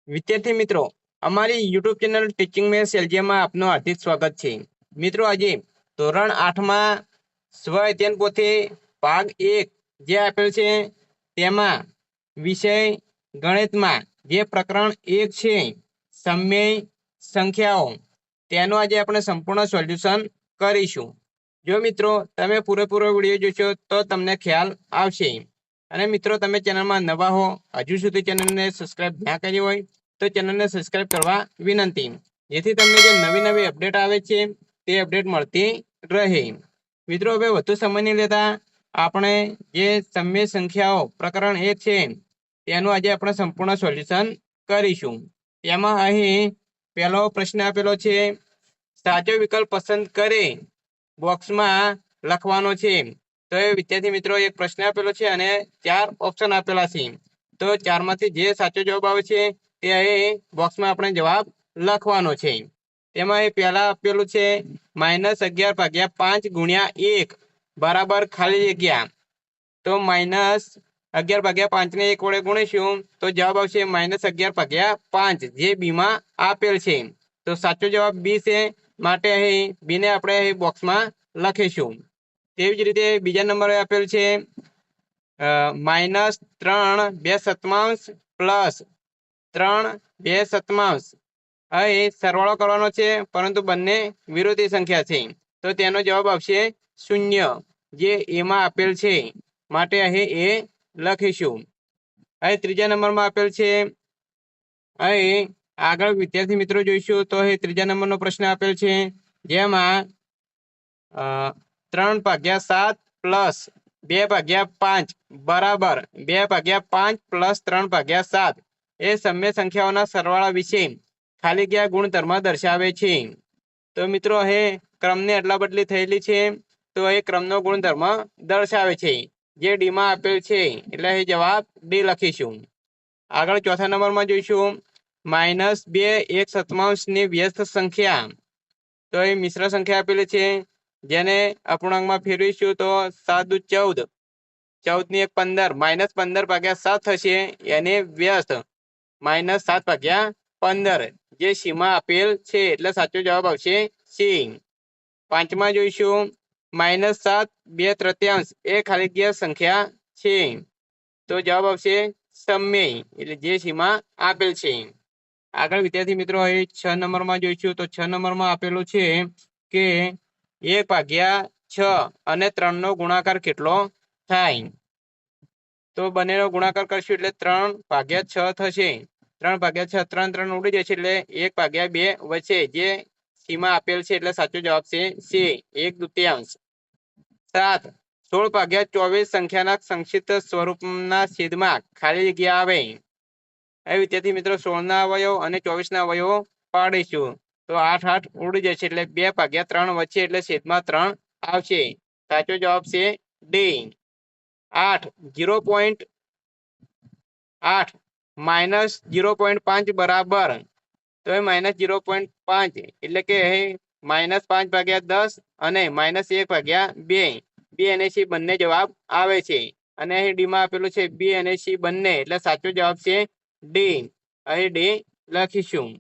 વિદ્યાર્થી મિત્રો, અમારી યુટ્યુબ ચેનલ ટીચિંગ મેથ્સ એલજીએમાં આપનું હાર્દિક સ્વાગત છે. મિત્રો, આજે ધોરણ 8માં સ્વ અધ્યયન પોથી ભાગ 1 જે આપેલ છે તેમાં વિષય ગણિતમાં જે પ્રકરણ 1 છે સમય સંખ્યાઓ, તેનું આજે આપણે સંપૂર્ણ સોલ્યુશન કરીશું. જો મિત્રો તમે પૂરેપૂરો વિડીયો જોશો તો તમને ખ્યાલ આવશે. અને મિત્રો, તમે ચેનલમાં નવા હો, હજુ સુધી ચેનલને સબસ્ક્રાઇબ ના કરી હોય તો ચેનલને સબસ્ક્રાઇબ કરવા વિનંતી, જેથી તમને જે નવી નવી અપડેટ આવે છે તે અપડેટ મળતી રહે. મિત્રો, હવે વધુ સમય નહીં લેતા આપણે જે સમય સંખ્યાઓ પ્રકરણ 1 છે તેનું આજે આપણે સંપૂર્ણ સોલ્યુશન કરીશું. તેમાં અહીં પહેલો પ્રશ્ન આપેલો છે, સાચો વિકલ્પ પસંદ કરી બોક્સમાં લખવાનો છે. તો એ વિદ્યાર્થી મિત્રો, એક પ્રશ્ન આપેલો છે અને 4 ઓપ્શન આપેલા છે. તો 4માંથી જે સાચો જવાબ આવે છે તે અહીં બોક્સમાં આપણે જવાબ લખવાનો છે. તેમાં એ પહેલા આપેલું છે -11/5 ગુણ્યા 1 બરાબર ખાલી જગ્યા. તો -11/5 ને 1 વડે ગુણીશું તો જવાબ આવશે -11/5, જે બી માં આપેલ છે. તો સાચો જવાબ બી છે, માટે અહીં બી ને આપણે અહીં બોક્સમાં લખીશું. તેવી જ રીતે બીજા નંબરે આપેલ છે -3/2 પ્લસ 3/2. અહીં સરવાળો કરવાનો છે, પરંતુ બંને વિરોધી સંખ્યા છે, તો તેનો જવાબ આવશે 0, જે એમાં આપેલ છે, માટે અહીં એ લખીશું. અહીં ત્રીજા નંબરમાં આપેલ છે, અહીં આગળ વિદ્યાર્થી મિત્રો જોઈશું તો અહીં ત્રીજા નંબરનો પ્રશ્ન આપેલ છે, જેમાં 3/7 પ્લસ 2/5 બરાબર 2/5 પ્લસ 3/7 એ સમય સંખ્યાઓના સરવાળા વિશે ખાલી જગ્યા ગુણધર્મ દર્શાવે છે. તો મિત્રો, અહીં ક્રમની અદલા બદલી થયેલી છે, તો એ ક્રમનો ગુણધર્મ દર્શાવે છે, જે ડી માં આપેલ છે, એટલે અહીં જવાબ ડી લખીશું. આગળ ચોથા નંબરમાં જોઈશું -2 ની વ્યસ્ત સંખ્યા. તો એ મિશ્ર સંખ્યા આપેલી છે, જેને અપૂર્ણાંકમાં ફેરવીશું તો 7 દુ 14, 14 ની 1 15, -15/7 થશે, એને વ્યસ્ત -7/15, જે સી માં આપેલ છે, એટલે સાચો જવાબ આવશે સી. પાંચમા જોઈશું -7/2 એ ખાલી જગ્યા સંખ્યા છે, તો જવાબ આવશે સમય, એટલે જે સી માં આપેલ છે. આગળ વિદ્યાર્થી મિત્રો, અહીં 6 નંબરમાં જોઈશું તો 6 નંબરમાં આપેલું છે કે 1/6 અને 3 નો ગુણાકાર કેટલો થાય. તો બંનેનો ગુણાકાર કરશું એટલે 3/6 થશે. 3/6, 3 3 ઉડી જશે એટલે 1/2 વચ્ચે, જે સી માં આપેલ છે, એટલે સાચો જવાબ છે સી, 1/2. 7 16/24 સંખ્યાના સંક્ષિપ્ત સ્વરૂપના છેદમાં ખાલી જગ્યા આવે. હવે વિદ્યાર્થી મિત્રો, 16 ના અવયવ અને 24 ના અવયવો પાડીશું તો 8 8 ઉડી જશે, એટલે 2/3 વચ્ચે, એટલે છેદમાં 3 આવશે. સાચો જવાબ છે ડી. 8 -0.5 બરાબર, તો એ -0.5 એટલે કે -5/10 અને -1/2, બી અને સી બંને જવાબ આવે છે. અને અહીં ડી માં આપેલું છે બી અને સી બંને, એટલે સાચો જવાબ છે ડી, અહીં ડી લખીશું.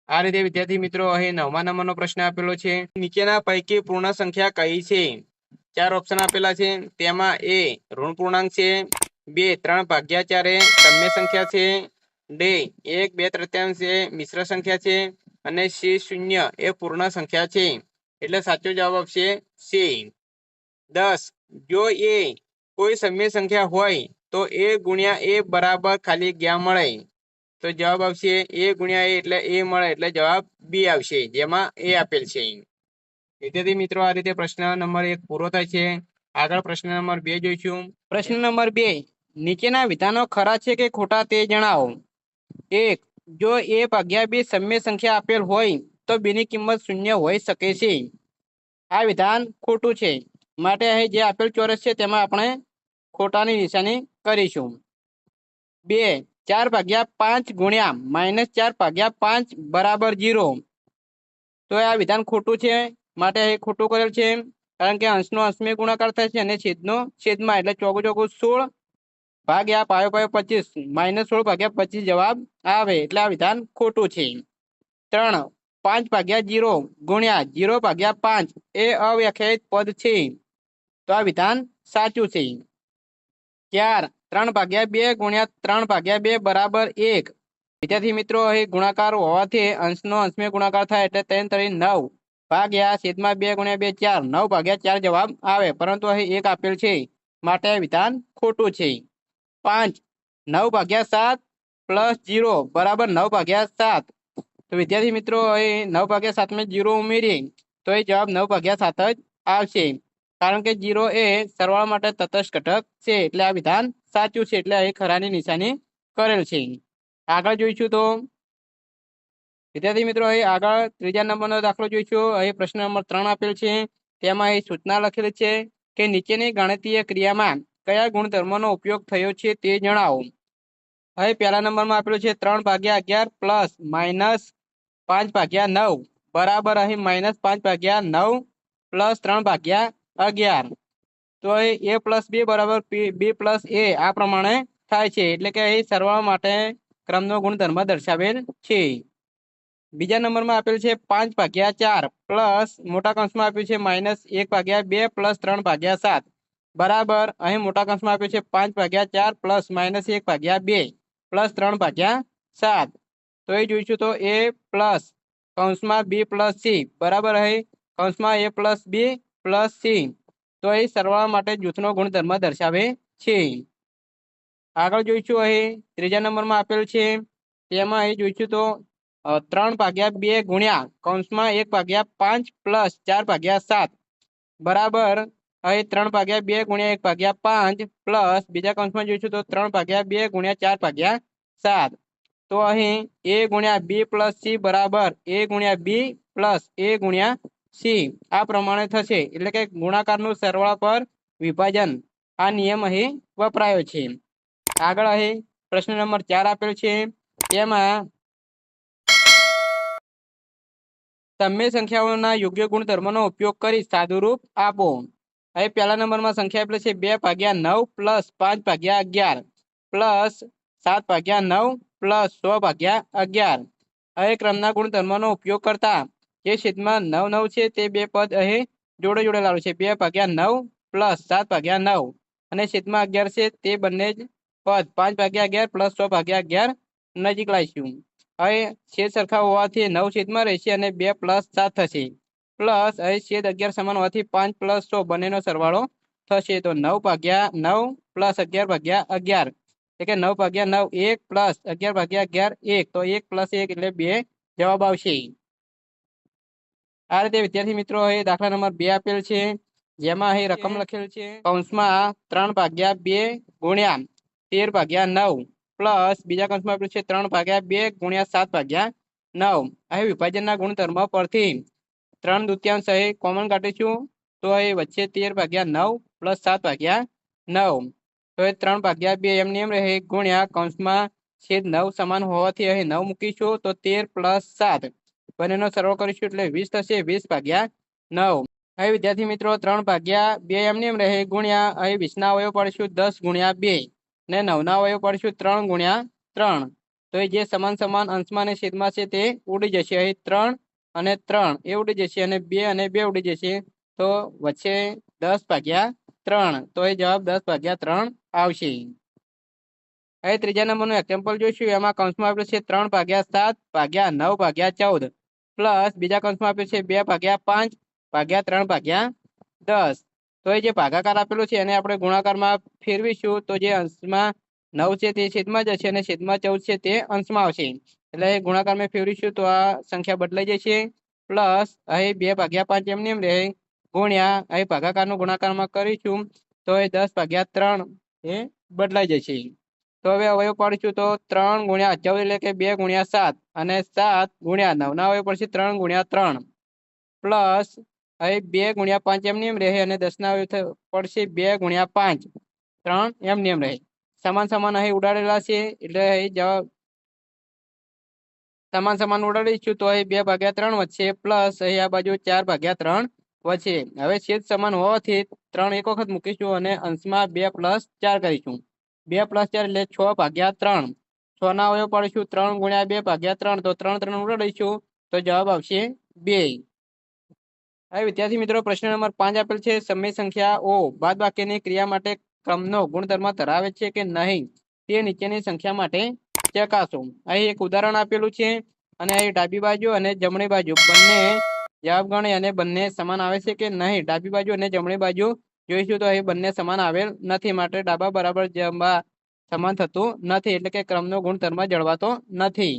આ રીતે વિદ્યાર્થી મિત્રો, અહીં 9મા નંબરનો પ્રશ્ન આપેલો છે, નીચેના પૈકી પૂર્ણ સંખ્યા કઈ છે. 4 ઓપ્શન આપેલા છે, તેમાં એ ઋણ પૂર્ણાંક છે, બે 3/4 એ સમય સંખ્યા છે, ડી 1/2 એ મિશ્ર સંખ્યા છે, અને સી 0 એ પૂર્ણ સંખ્યા છે, એટલે સાચો જવાબ આવશે સી. 10 જો એ કોઈ સમય સંખ્યા હોય તો એ ગુણ્યા એ બરાબર ખાલી જગ્યા મળે. તો જવાબ આવશે એ ગુણ્યા એ એટલે એ મળે, એટલે જવાબ બી આવશે, જેમાં એ આપેલ છે. વિદ્યાર્થી મિત્રો, આ રીતે પ્રશ્ન નંબર 1 પૂરો થાય છે. આગળ પ્રશ્ન નંબર 2 જોઈશું. પ્રશ્ન નંબર 2, નીચેના વિધાનો ખરા છે કે ખોટા તે જણાવો. 1 જો a/2 સમય સંખ્યા આપેલ હોય તો b ની કિંમત 0 હોઈ શકે છે. આ વિધાન ખોટું છે, માટે અહીં જે આપેલ ચોરસ છે તેમાં આપણે ખોટાની નિશાની કરીશું. 2 4/5 ગુણ્યા -4/5 બરાબર 0. તો આ વિધાન ખોટું છે, માટે અહીં ખોટું કરેલ છે, કારણ કે અંશનો અંશમાં ગુણાકાર થાય છે અને છેદનો છેદમાં, એટલે ચોગુ ચોગુ 16 ભાગ્યા પાયો પાયો 25 -16 ભાગ્યા 25 જવાબ આવે એટલે આ વિધાન ખોટું છે. 3 5 ભાગ્યા 0 ગુણ્યા 0 ભાગ્યા 5 એ અવ્યાખ્યાયિત પદ છે તો આ વિધાન સાચું છે. 4 3 ભાગ્યા 2 ગુણ્યા 3 ભાગ્યા 2 બરાબર 1. વિદ્યાર્થી મિત્રો અહીં ગુણાકાર હોવાથી અંશનો અંશમાં ગુણાકાર થાય એટલે 3 3 9 ભાગ્યા છેદમાં 2 ગુણ્યા 2 4 9 ભાગ્યા 4 જવાબ આવે પરંતુ અહીં 1 આપેલ છે માટે આ વિધાન ખોટું છે. 5 9 ભાગ્યા 7 પ્લસ 0 બરાબર 9 ભાગ્યા 7. તો વિદ્યાર્થી મિત્રો અહીં 9 ભાગ્યા 7 માં 0 ઉમેરીએ તો એ જવાબ 9 ભાગ્યા 7 જ આવશે કારણ કે 0 એ સરવાળા માટે તટસ્થ ઘટક છે એટલે આ વિધાન સાચું છે એટલે અહીં ખરાની નિશાની કરેલ છે. આગળ જોઈશું તો વિદ્યાર્થી મિત્રો અહીં આગળ ત્રીજા નંબરનો દાખલો જોઈશું. અહીં પ્રશ્ન નંબર 3 આપેલ છે તેમાં અહીં સૂચના લખેલી છે કે નીચેની ગણિતીય ક્રિયામાં કયા ગુણધર્મનો ઉપયોગ થયો છે તે જણાવો. હવે પહેલા નંબરમાં આપેલું છે 3 ભાગ્યા 11 પ્લસ માઇનસ 5 ભાગ્યા 9 બરાબર અહીં -5 ભાગ્યા 9 પ્લસ 3 ભાગ્યા 11. તો અહીં a પ્લસ b બરાબર b પ્લસ a આ પ્રમાણે થાય છે એટલે કે અહીં સરવાળા માટે ક્રમનો ગુણધર્મ દર્શાવેલ છે. બીજા નંબરમાં આપેલ છે 5 ભાગ્યા 4 પ્લસ મોટા કૌંસમાં આપ્યું છે -1 ભાગ્યા 2 પ્લસ 3 ભાગ્યા 7 બરાબર અહીં મોટા કૌંસમાં આપ્યું છે 5 ભાગ્યા 4 પ્લસ -1 ભાગ્યા 2 પ્લસ 3 ભાગ્યા 7. તો એ જોઈશું તો a પ્લસ કૌંસમાં b પ્લસ c બરાબર અહીં કૌંસમાં a plus b plus c તો અહીં સરવાળા માટે જૂથનો ગુણધર્મ દર્શાવે છે. આગળ જોઈશું અહીં ત્રીજા નંબરમાં આપેલ છે તેમાં અહીં જોઈશું તો 3 ભાગ્યા 2 ગુણ્યા કૌંસમાં 1 ભાગ્યા 5 પ્લસ 4 ભાગ્યા 7 બરાબર અહીં 3 ભાગ્યા 2 ગુણ્યા 1 ભાગ્યા 5 પ્લસ બીજા કૌંસમાં જોઈશું તો 3 ભાગ્યા 2 ગુણ્યા 4 ભાગ્યા 7. તો અહીં a ગુણ્યા b પ્લસ c બરાબર a ગુણ્યા b પ્લસ a ગુણ્યા c આ પ્રમાણે થશે એટલે કે ગુણાકારનું સરવાળા પર વિભાજન આ નિયમ અહીં વપરાયો છે. આગળ અહીં પ્રશ્ન નંબર 4 આપેલ છે તેમાં સમય સંખ્યાઓના યોગ્ય ગુણધર્મનો ઉપયોગ કરી સાદુરૂપ આપો. અહીં પહેલા નંબરમાં સંખ્યા આપેલી છે 2 ભાગ્યા 9 પ્લસ 5 ભાગ્યા 11 પ્લસ 7 ભાગ્યા 9 પ્લસ 100 ભાગ્યા 11. અહીં ક્રમના ગુણધર્મનો ઉપયોગ કરતા જે છેદમાં 9 9 છે તે બે પદ અહીં જોડે જોડે લાવ્યું છે 2 ભાગ્યા 9 પ્લસ 7 ભાગ્યા 9 અને છેદમાં 11 છે તે બંને જ પદ 5 ભાગ્યા 11 પ્લસ 100 ભાગ્યા 11 નજીક લાવીશું. અહીં છેદ સરખા હોવાથી 9 છેદમાં રહેશે અને 2 પ્લસ 7 થશે પ્લસ અહીં છેદ 11 સમાન હોવાથી 5 પ્લસ 100 બંનેનો સરવાળો થશે તો 9 ભાગ્યા 9 પ્લસ 11 ભાગ્યા 11 એટલે કે 9 ભાગ્યા 9 1 પ્લસ 11 ભાગ્યા 11 1 તો 1 પ્લસ 1 એટલે 2 જવાબ આવશે. આ રીતે વિદ્યાર્થી મિત્રો અહીં દાખલા નંબર 2 આપેલ છે જેમાં અહીં રકમ લખેલ છે કૌંસમાં 3 ભાગ્યા 2 ગુણ્યા 13 ભાગ્યા 9 પ્લસ બીજા કૌંસમાં આપ્યું છે 3 ભાગ્યા 2 ગુણ્યા 7 ભાગ્યા 9. અહીં વિભાજનના ગુણધર્મ પરથી 3/2 અહીં કોમન કાઢીશું તો અહીં વચ્ચે 13 ભાગ્યા 9 પ્લસ 7 ભાગ્યા 9 તો એ 3 ભાગ્યા 2 એમને એમ રહે ગુણ્યા કૌંસમાં છેદ 9 સમાન હોવાથી અહીં 9 મૂકીશું તો 13 પ્લસ 7 બંનેનો સરવાળો કરીશું એટલે 20 થશે 20 ભાગ્યા 9. અહીં વિદ્યાર્થી મિત્રો 3 ભાગ્યા 2 એમને એમ રહે ગુણ્યા અહીં 20 ના અવયવ પાડીશું 10 ગુણ્યા 2 ને 9 ના અવયવ પાડીશું 3 ગુણ્યા 3 તો એ જે સમાન સમાન અંશમાં અને છેદમાં છે તે ઉડી જશે અહીં 3 અને 3 એ ઉડી જશે અને 2 અને 2 ઉડી જશે તો વચ્ચે 10 ભાગ્યા 3 તો એ જવાબ 10 ભાગ્યા 3 આવશે. અહીં ત્રીજા નંબરનું એક્ઝામ્પલ જોઈશું એમાં કૌંસમાં આપ્યું છે 3 ભાગ્યા 7 ભાગ્યા 9 ભાગ્યા 14 પ્લસ બીજા કૌંસમાં આપ્યું છે 2 ભાગ્યા 5 ભાગ્યા 3 ભાગ્યા 10. તો એ જે ભાગાકાર આપેલું છે એને આપણે ગુણાકારમાં ફેરવીશું તો જે અંશમાં 9 છે તે છેદમાં જશે અને છેદમાં 14 છે તે અંશમાં આવશે એટલે ગુણાકારમાં ફેરવીશું તો આ સંખ્યા બદલાઈ જશે પ્લસ અહીં 2 ભાગ્યા 5 એમને એમ રહે ગુણ્યા અહીં ભાગાકારનું ગુણાકારમાં કરીશું તો એ 10 ભાગ્યા 3 એ બદલાઈ જશે. તો હવે અવયવ પાડીશું તો 3 ગુણ્યા 14 એટલે કે 2 ગુણ્યા 7 અને 7 ગુણ્યા 9 ના અવયવ પડશે 3 ગુણ્યા 3 પ્લસ અહીં 2 ગુણ્યા 5 એમને એમ રહે અને 10 ના અવયવ પડશે 2 ગુણ્યા 5 3 એમને એમ રહે સમાન સમાન અહીં ઉડાડેલા છે એટલે અહીં જવાબ સમાન સમાન ઉડાડીશું તો અહીં 2 ભાગ્યા 3 વધશે પ્લસ અહીં આ બાજુ 4 ભાગ્યા 3 વધશે. હવે છેદ સમાન હોવાથી 3 એક વખત મૂકીશું અને અંશમાં 2 પ્લસ 4 કરીશું 2 + 4 એટલે 6/3 6 ના અવયવ પાડીશું 3 × 2 / 3 તો 3 3 ઉડાડીશું તો જવાબ આવશે 2. હવે વિદ્યાર્થી મિત્રો પ્રશ્ન નંબર 5 આપેલ છે સમય સંખ્યાઓ બાદબાકીની ક્રિયા માટે ક્રમનો ગુણધર્મ ધરાવે છે કે નહીં તે નીચેની સંખ્યા માટે ચકાસો. અહીં એક ઉદાહરણ આપેલું છે અને અહીં ડાબી બાજુ અને જમણી બાજુ બંને જવાબ ગણી અને બંને સમાન આવે છે કે નહીં. ડાબી બાજુ અને જમણી બાજુ જોઈશું તો અહીં બંને સમાન આવેલ નથી, માટે ડાબા બરાબર જમણા સમાન થતું નથી, એટલે કે ક્રમનો ગુણધર્મ જળવાતો નથી.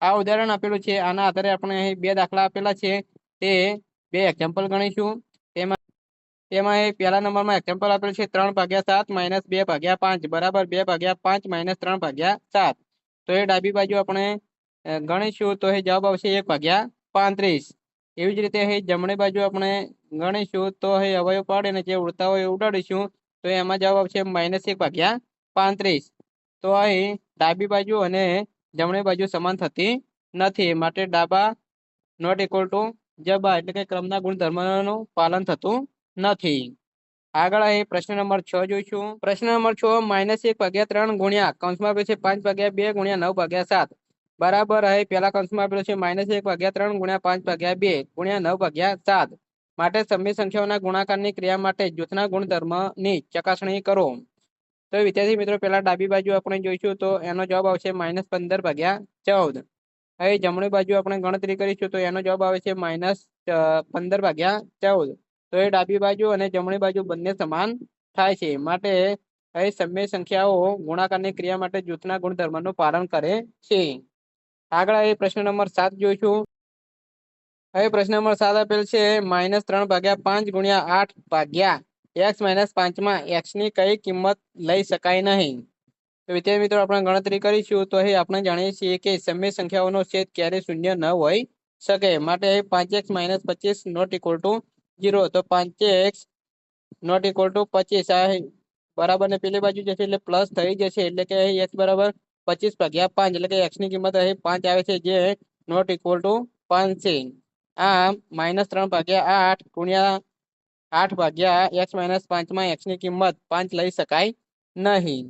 આ ઉદાહરણ આપેલું છે. આના આધારે આપણે અહીં 2 દાખલા આપેલા છે તે 2 એક્ઝામ્પલ ગણીશું. તેમાં પહેલા નંબરમાં એક્ઝામ્પલ આપેલું છે 3/7 - 2/5 બરાબર 2/5 - 3/7. તો એ ડાબી બાજુ આપણે ગણીશું તો એ જવાબ આવશે 1/35. એવી જ રીતે અહીં જમણી બાજુ આપણે ગણીશું તો અહીં અવયવ પાડીને જે ઉડતા હોય એ ઉડાડીશું તો એમાં જવાબ આવશે -1/35. તો અહીં ડાબી બાજુ અને જમણી બાજુ સમાન થતી નથી, માટે ડાબા નોટ ઇક્વલ ટુ જબા એટલે કે ક્રમના ગુણધર્મનું પાલન થતું નથી. આગળ અહીં પ્રશ્ન નંબર 6 જોઈશું. પ્રશ્ન નંબર 6 -1/3 ગુણ્યા કૌંસમાં આપેલ છે 5/2 ગુણ્યા 9/7 બરાબર. અહીં પહેલા કૌંસમાં આપેલું છે -1/3 ગુણ્યા 5/2 ગુણ્યા 9/7 માટે સમય સંખ્યાઓના ગુણાકારની ક્રિયા માટે જૂથના ગુણધર્મની ચકાસણી કરો. તો વિદ્યાર્થી મિત્રો પહેલા ડાબી બાજુ આપણે જોઈશું તો એનો જવાબ આવશે -15/14. અહીં જમણી બાજુ આપણે ગણતરી કરીશું તો એનો જવાબ આવે છે -15/14. તો એ ડાબી બાજુ અને જમણી બાજુ બંને સમાન થાય છે, માટે અહીં સમય સંખ્યાઓ ગુણાકારની ક્રિયા માટે જૂથના ગુણધર્મનું પાલન કરે છે. આગળ અહીં પ્રશ્ન નંબર 7 જોઈશું. હવે પ્રશ્ન નંબર 7 આપેલ છે -3/5 ગુણ્યા 8/x - 5 માં x ની કઈ કિંમત લઈ શકાય નહીં. તો વિદ્યાર્થી મિત્રો આપણે ગણતરી કરીશું તો અહીં આપણે જાણીએ છીએ કે સમય સંખ્યાઓનો છેદ ક્યારેય શૂન્ય ન હોઈ શકે, માટે 5x - 25 નોટ ઇક્વલ ટુ 0. તો 5x નોટ ઇક્વલ ટુ 25 આ બરાબર ને પેલી બાજુ જશે એટલે પ્લસ થઈ જશે, એટલે કે અહીં x બરાબર 25/5 એટલે કે x ની કિંમત અહીં 5 આવે છે, જે નોટ ઇક્વલ ટુ 5 છે. આમ -3/8 ગુણ્યા 8/x - 5 માં x ની કિંમત 5 લઈ શકાય નહીં.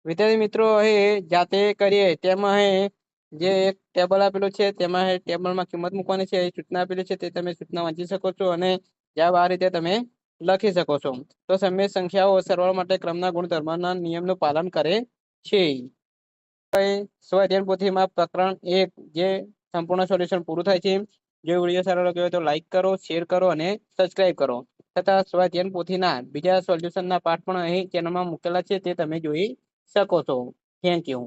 વિદ્યાર્થી મિત્રો અહીં જાતે કરીએ તેમાં અહીં જે એક ટેબલ આપેલું છે તેમાં ટેબલમાં કિંમત મૂકવાની છે, સૂચના આપેલી છે તે તમે સૂચના વાંચી શકો છો અને જવાબ આ રીતે તમે લખી શકો છો. તો સમય સંખ્યાઓ સરવાળા માટે ક્રમના ગુણધર્મના નિયમનું પાલન કરે છે. સ્વાધ્યાય પોથીમાં પ્રકરણ 1 જે સંપૂર્ણ સોલ્યુશન પૂરું થાય છે. જો વિડીયો સારો લાગ્યો હોય તો લાઈક કરો, શેર કરો અને સબસ્ક્રાઇબ કરો. તથા સ્વાધ્યાય પોથીના બીજા સોલ્યુશનના પાઠ પણ અહીં ચેનલમાં મૂકેલા છે તે તમે જોઈ શકો છો. Thank you.